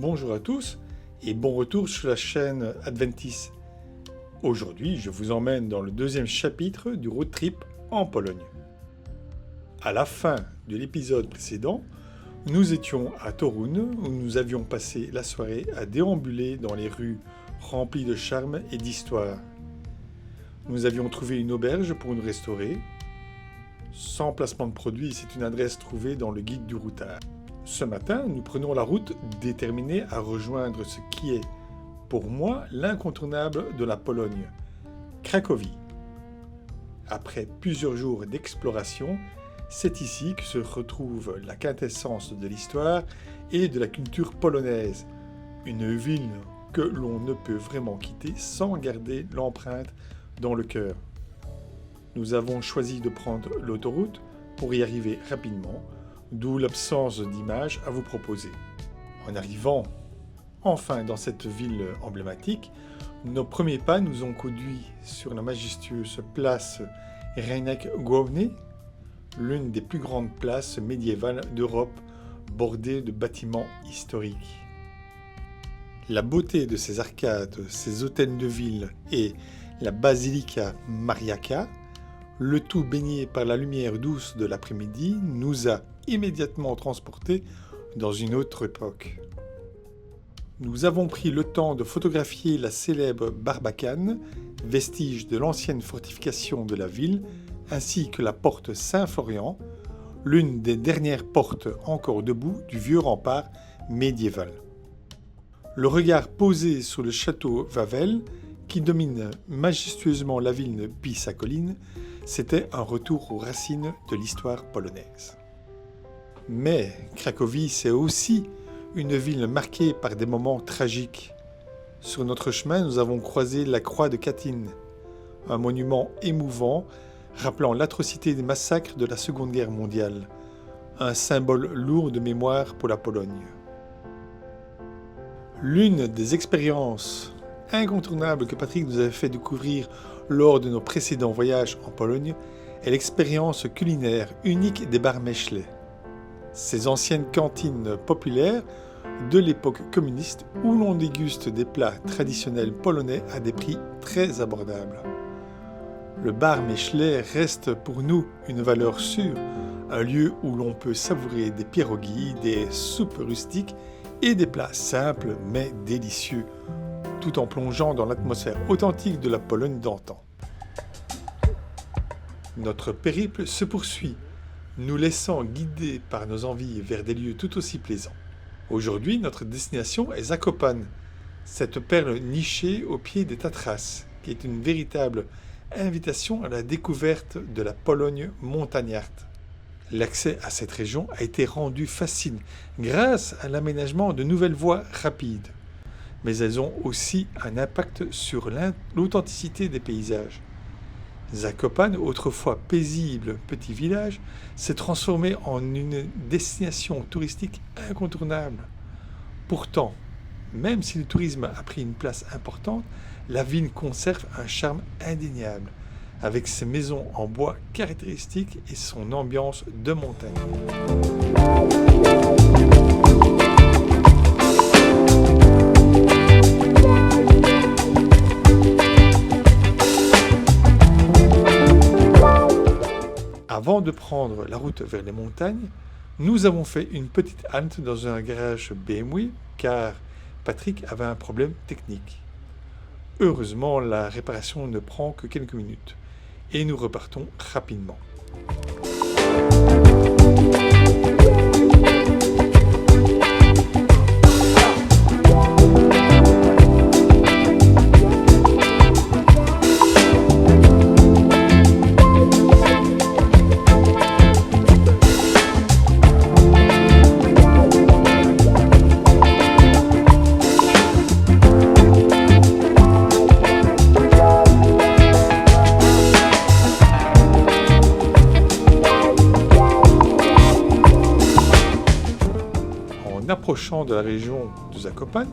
Bonjour à tous et bon retour sur la chaîne Adventis. Aujourd'hui, je vous emmène dans le deuxième chapitre du road trip en Pologne. À la fin de l'épisode précédent, nous étions à Toruń où nous avions passé la soirée à déambuler dans les rues remplies de charme et d'histoire. Nous avions trouvé une auberge pour nous restaurer. Sans placement de produit, c'est une adresse trouvée dans le guide du routard. Ce matin, nous prenons la route déterminée à rejoindre ce qui est, pour moi, l'incontournable de la Pologne, Cracovie. Après plusieurs jours d'exploration, c'est ici que se retrouve la quintessence de l'histoire et de la culture polonaise, une ville que l'on ne peut vraiment quitter sans garder l'empreinte dans le cœur. Nous avons choisi de prendre l'autoroute pour y arriver rapidement, d'où l'absence d'images à vous proposer. En arrivant enfin dans cette ville emblématique, nos premiers pas nous ont conduits sur la majestueuse place Rynek Główny, l'une des plus grandes places médiévales d'Europe, bordée de bâtiments historiques. La beauté de ses arcades, ses hôtels de ville et la Basilica Mariacka, le tout baigné par la lumière douce de l'après-midi, nous a immédiatement transportés dans une autre époque. Nous avons pris le temps de photographier la célèbre Barbacane, vestige de l'ancienne fortification de la ville, ainsi que la porte Saint-Florian, l'une des dernières portes encore debout du vieux rempart médiéval. Le regard posé sur le château Wawel, qui domine majestueusement la ville depuis sa colline, c'était un retour aux racines de l'histoire polonaise. Mais Cracovie, c'est aussi une ville marquée par des moments tragiques. Sur notre chemin, nous avons croisé la croix de Katyn, un monument émouvant rappelant l'atrocité des massacres de la Seconde Guerre mondiale, un symbole lourd de mémoire pour la Pologne. L'une des expériences incontournables que Patrick nous avait fait découvrir lors de nos précédents voyages en Pologne est l'expérience culinaire unique des bars Mechley. Ces anciennes cantines populaires de l'époque communiste où l'on déguste des plats traditionnels polonais à des prix très abordables. Le bar Mechley reste pour nous une valeur sûre, un lieu où l'on peut savourer des pierogies, des soupes rustiques et des plats simples mais délicieux, tout en plongeant dans l'atmosphère authentique de la Pologne d'antan. Notre périple se poursuit, nous laissant guider par nos envies vers des lieux tout aussi plaisants. Aujourd'hui, notre destination est Zakopane, cette perle nichée au pied des Tatras, qui est une véritable invitation à la découverte de la Pologne montagnarde. L'accès à cette région a été rendu facile grâce à l'aménagement de nouvelles voies rapides, mais elles ont aussi un impact sur l'authenticité des paysages. Zakopane, autrefois paisible petit village, s'est transformé en une destination touristique incontournable. Pourtant, même si le tourisme a pris une place importante, la ville conserve un charme indéniable, avec ses maisons en bois caractéristiques et son ambiance de montagne. Avant de prendre la route vers les montagnes, nous avons fait une petite halte dans un garage BMW car Patrick avait un problème technique. Heureusement, la réparation ne prend que quelques minutes et nous repartons rapidement. En approchant de la région de Zakopane,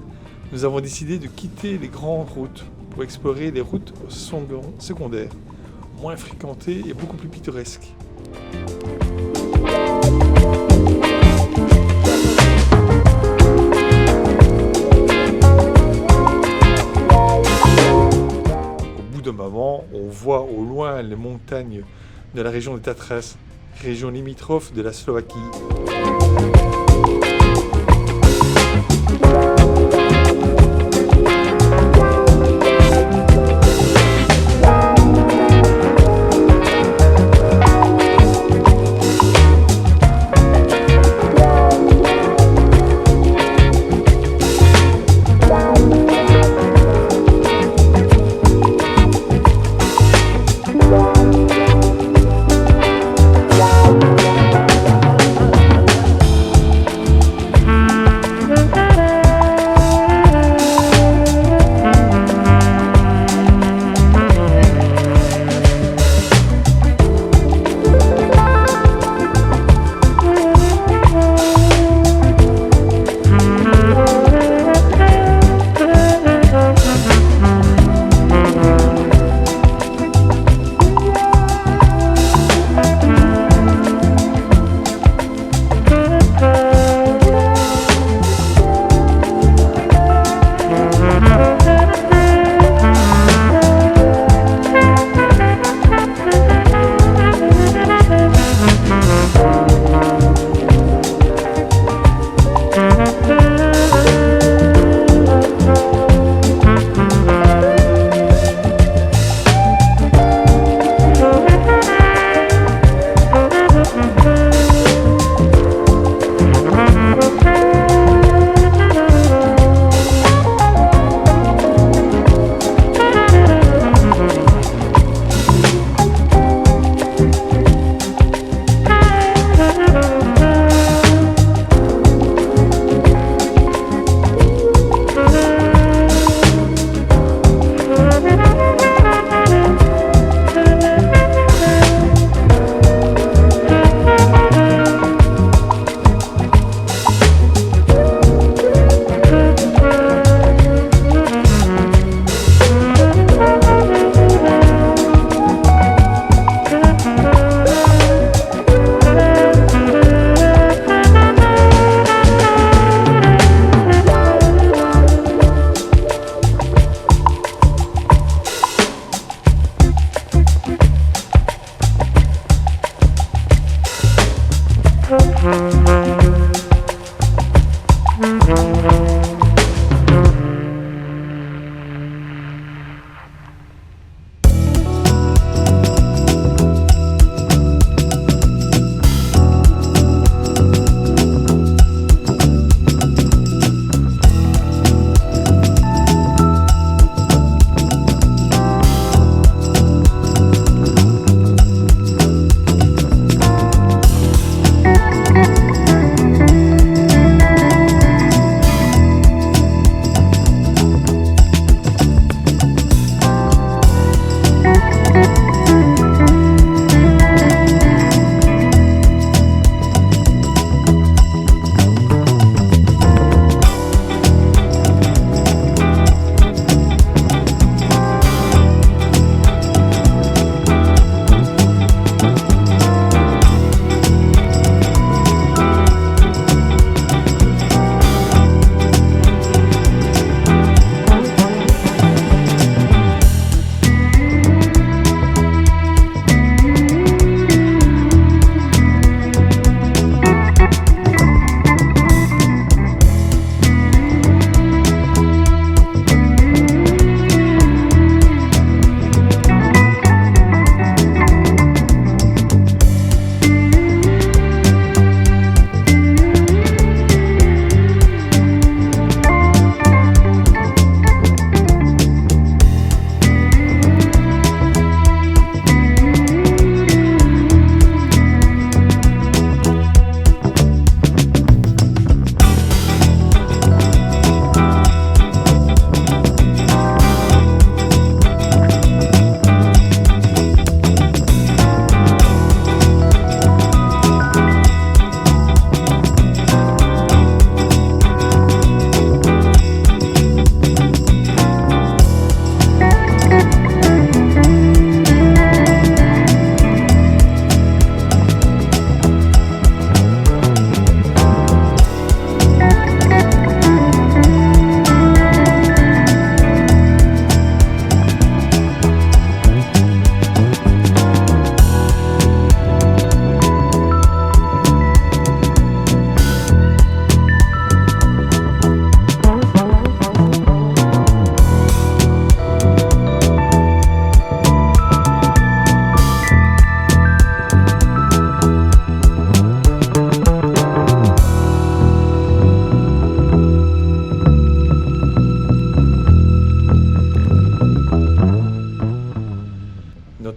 nous avons décidé de quitter les grandes routes pour explorer les routes secondaires, moins fréquentées et beaucoup plus pittoresques. voit au loin les montagnes de la région de Tatras, région limitrophe de la Slovaquie.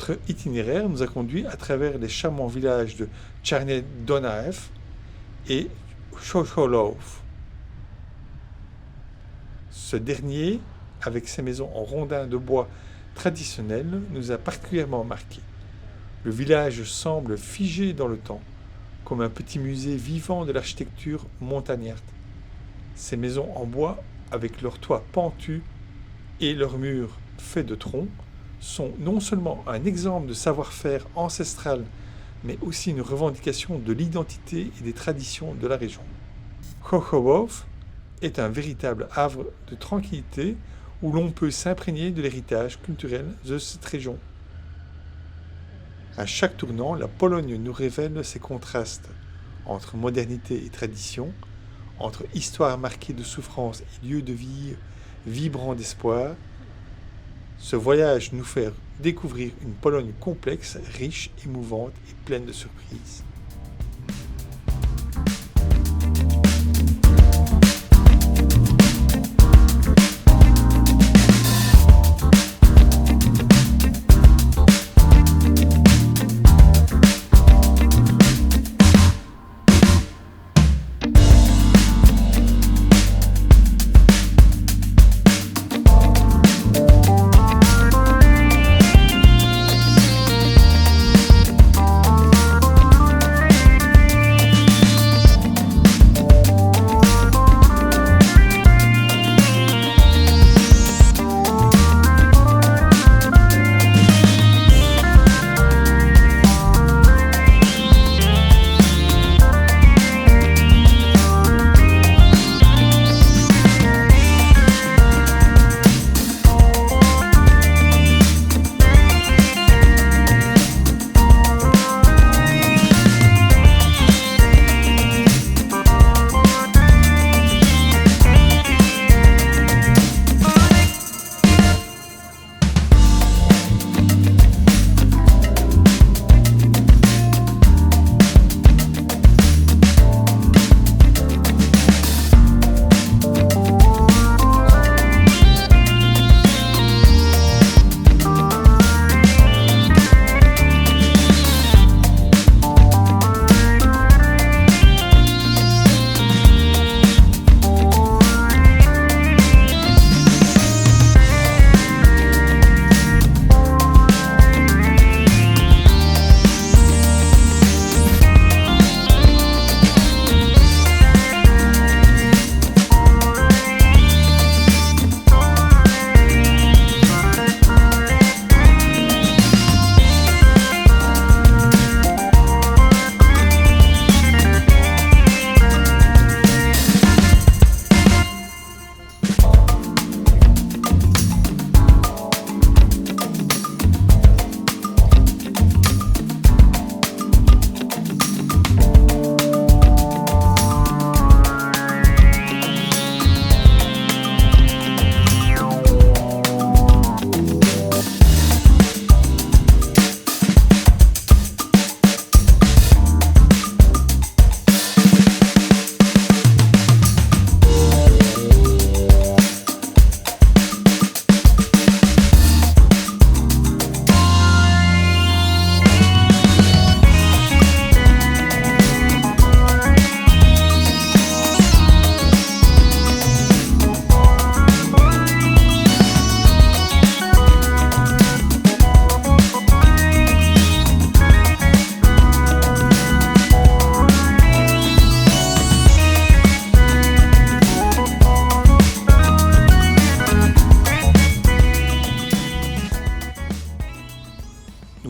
Notre itinéraire nous a conduits à travers les charmants villages de Tcharnet Donaev et Chocholov. Ce dernier, avec ses maisons en rondins de bois traditionnels, nous a particulièrement marqués. Le village semble figé dans le temps, comme un petit musée vivant de l'architecture montagnarde. Ces maisons en bois, avec leurs toits pentus et leurs murs faits de troncs, sont non seulement un exemple de savoir-faire ancestral, mais aussi une revendication de l'identité et des traditions de la région. Chocholov est un véritable havre de tranquillité où l'on peut s'imprégner de l'héritage culturel de cette région. À chaque tournant, la Pologne nous révèle ses contrastes entre modernité et tradition, entre histoire marquée de souffrance et lieux de vie vibrants d'espoir. Ce voyage nous fait découvrir une Pologne complexe, riche, émouvante et pleine de surprises.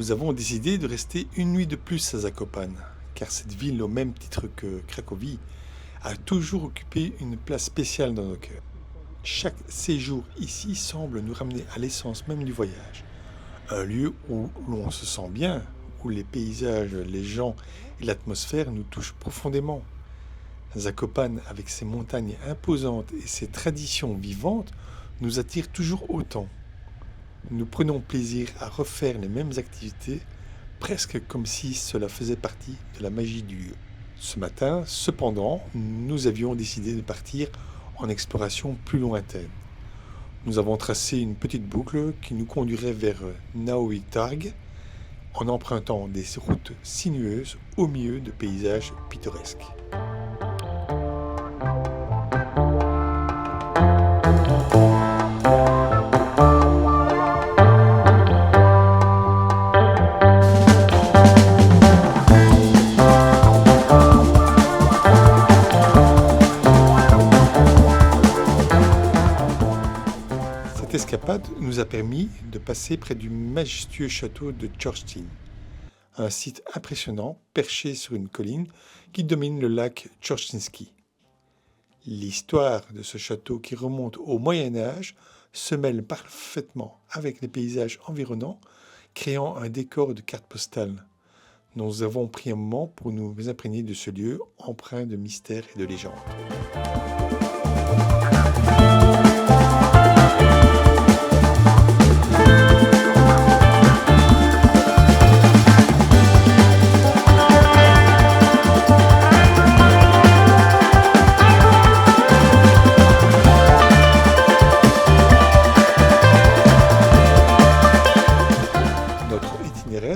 Nous avons décidé de rester une nuit de plus à Zakopane, car cette ville, au même titre que Cracovie, a toujours occupé une place spéciale dans nos cœurs. Chaque séjour ici semble nous ramener à l'essence même du voyage. Un lieu où l'on se sent bien, où les paysages, les gens et l'atmosphère nous touchent profondément. Zakopane, avec ses montagnes imposantes et ses traditions vivantes, nous attire toujours autant. Nous prenons plaisir à refaire les mêmes activités, presque comme si cela faisait partie de la magie du lieu. Ce matin, cependant, nous avions décidé de partir en exploration plus lointaine. Nous avons tracé une petite boucle qui nous conduirait vers Nauitarg, en empruntant des routes sinueuses au milieu de paysages pittoresques. Cette escapade nous a permis de passer près du majestueux château de Churchtyn, un site impressionnant perché sur une colline qui domine le lac Churchtynski. L'histoire de ce château qui remonte au Moyen Âge se mêle parfaitement avec les paysages environnants, créant un décor de carte postale. Nous avons pris un moment pour nous imprégner de ce lieu empreint de mystère et de légende.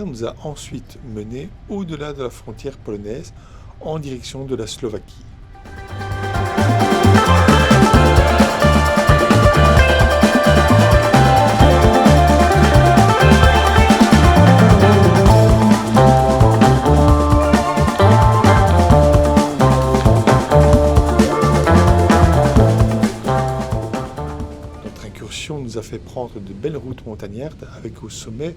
Nous a ensuite mené au-delà de la frontière polonaise en direction de la Slovaquie. Notre incursion nous a fait prendre de belles routes montagnardes avec au sommet,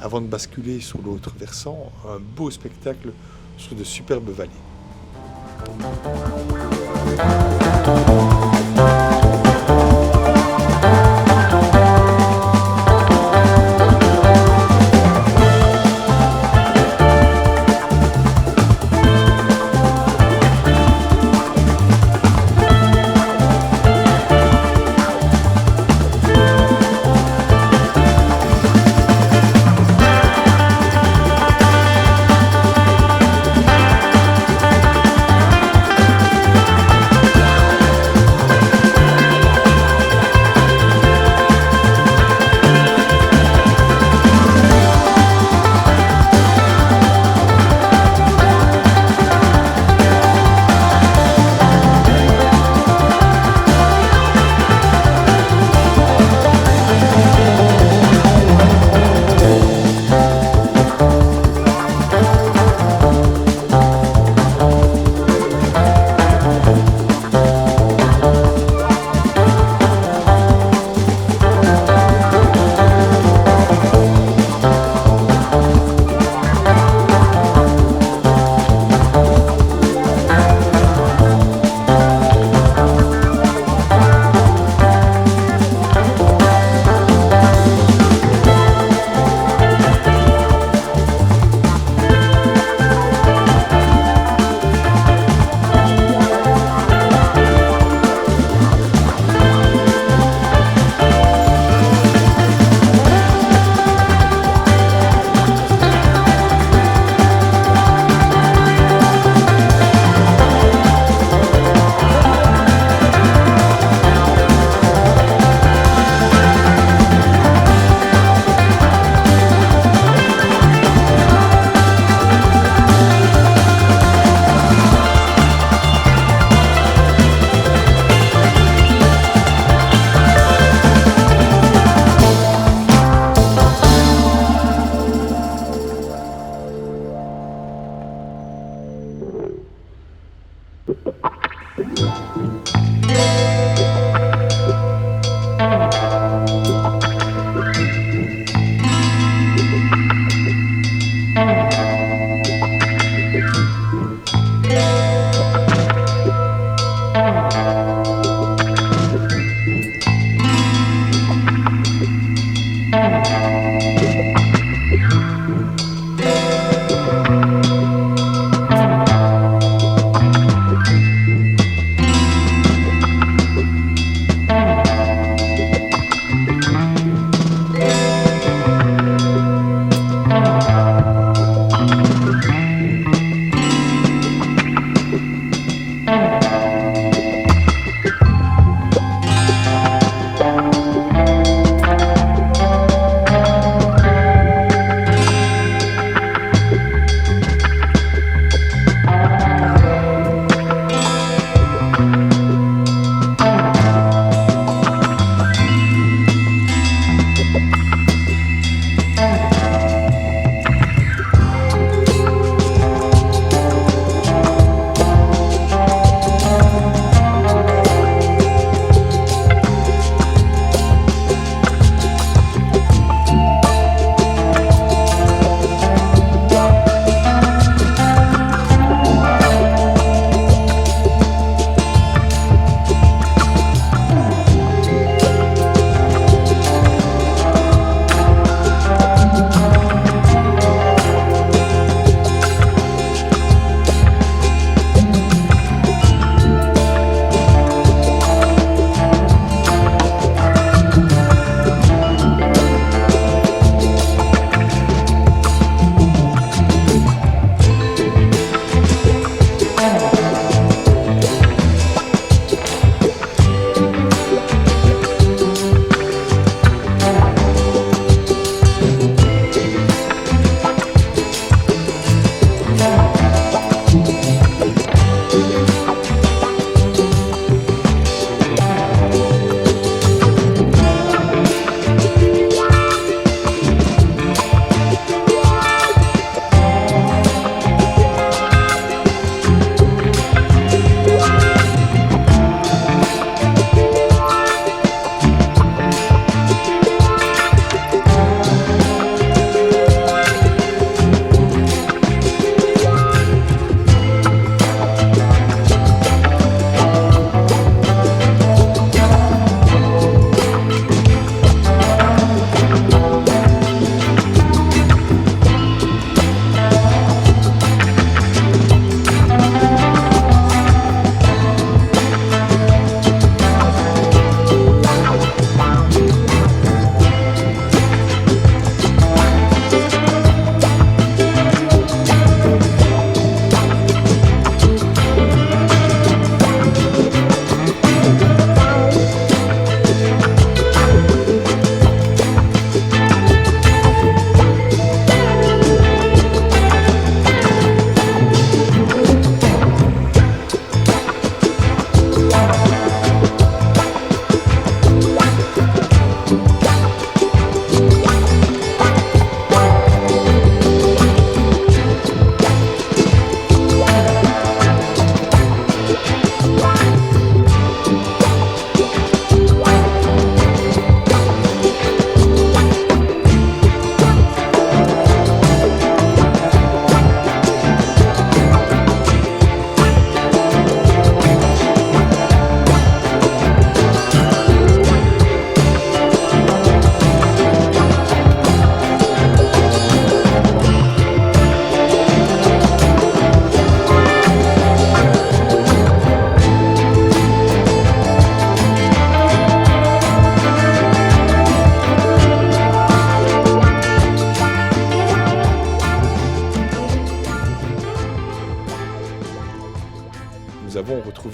avant de basculer sur l'autre versant, un beau spectacle sur de superbes vallées.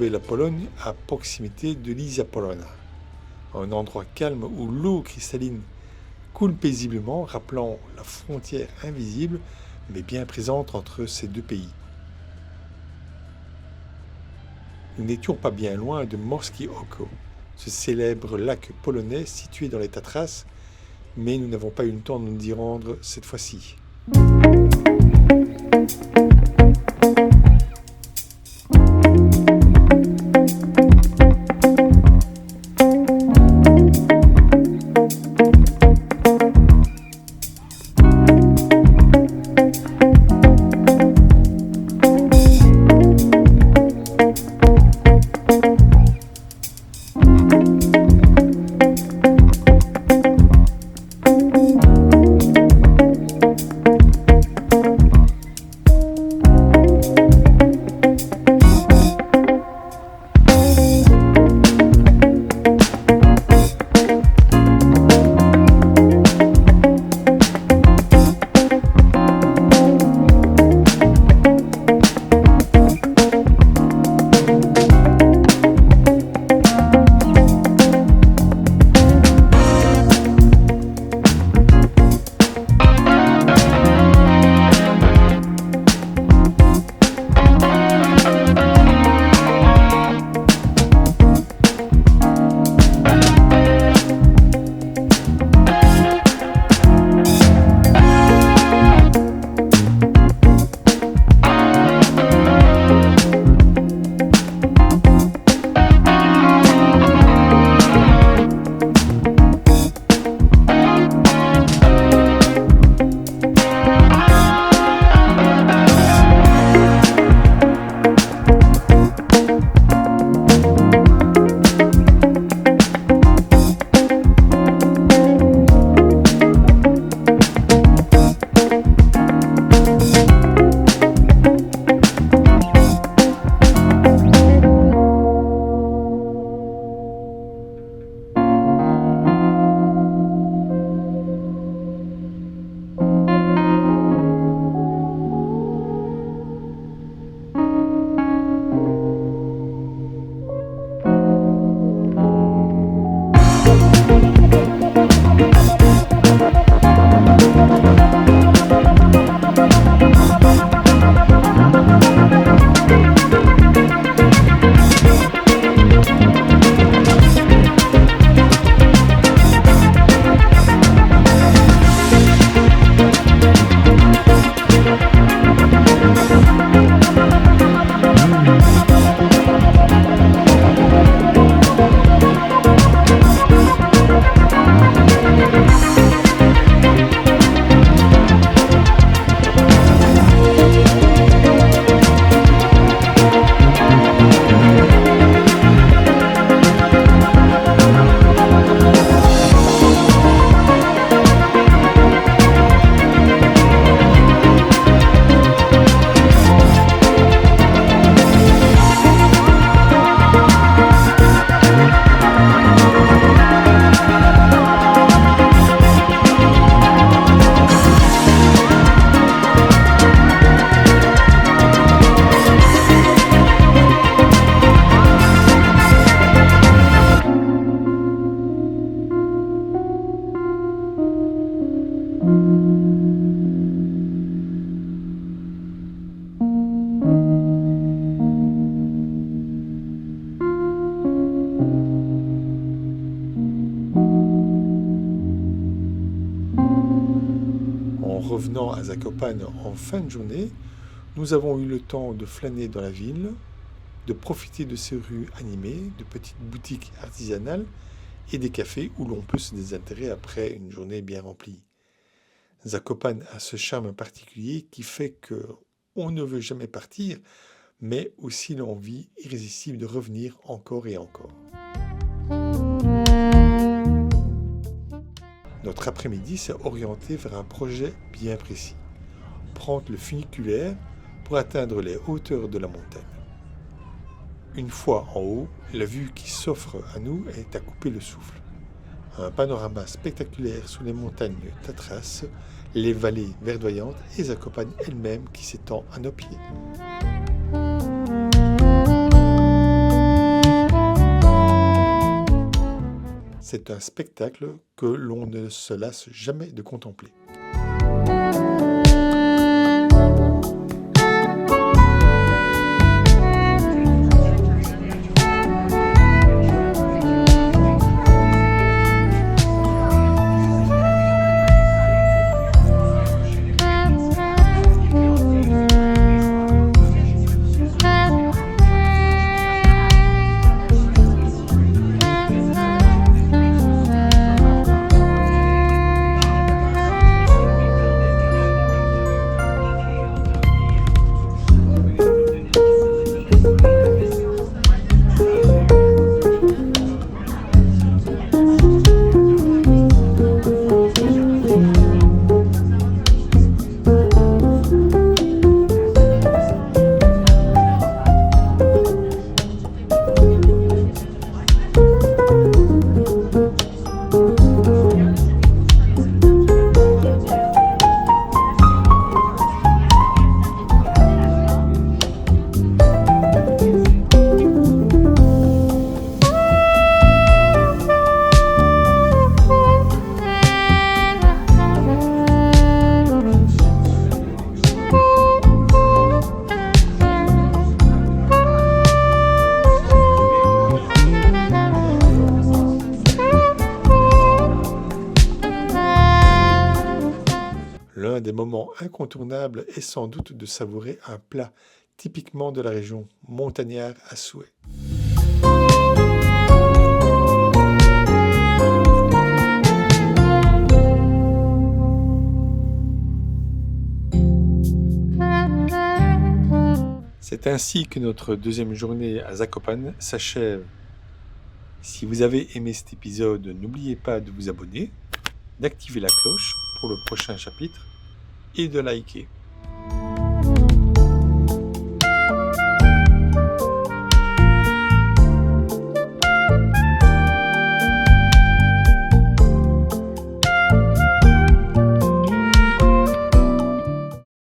trouver la Pologne à proximité de l'Isia Polona, un endroit calme où l'eau cristalline coule paisiblement, rappelant la frontière invisible mais bien présente entre ces deux pays. Nous n'étions pas bien loin de Morskie Oko, ce célèbre lac polonais situé dans les Tatras, mais nous n'avons pas eu le temps de nous y rendre cette fois-ci. revenant à Zakopane en fin de journée, nous avons eu le temps de flâner dans la ville, de profiter de ces rues animées, de petites boutiques artisanales et des cafés où l'on peut se désaltérer après une journée bien remplie. Zakopane a ce charme particulier qui fait que on ne veut jamais partir, mais aussi l'envie irrésistible de revenir encore et encore. Notre après-midi s'est orienté vers un projet bien précis, prendre le funiculaire pour atteindre les hauteurs de la montagne. Une fois en haut, la vue qui s'offre à nous est à couper le souffle. Un panorama spectaculaire sous les montagnes Tatras, les vallées verdoyantes et Zakopane elle-même qui s'étend à nos pieds. c'est un spectacle que l'on ne se lasse jamais de contempler. L'un des moments incontournables est sans doute de savourer un plat typiquement de la région, montagnard à souhait. C'est ainsi que notre deuxième journée à Zakopane s'achève. Si vous avez aimé cet épisode, n'oubliez pas de vous abonner, d'activer la cloche pour le prochain chapitre et de liker.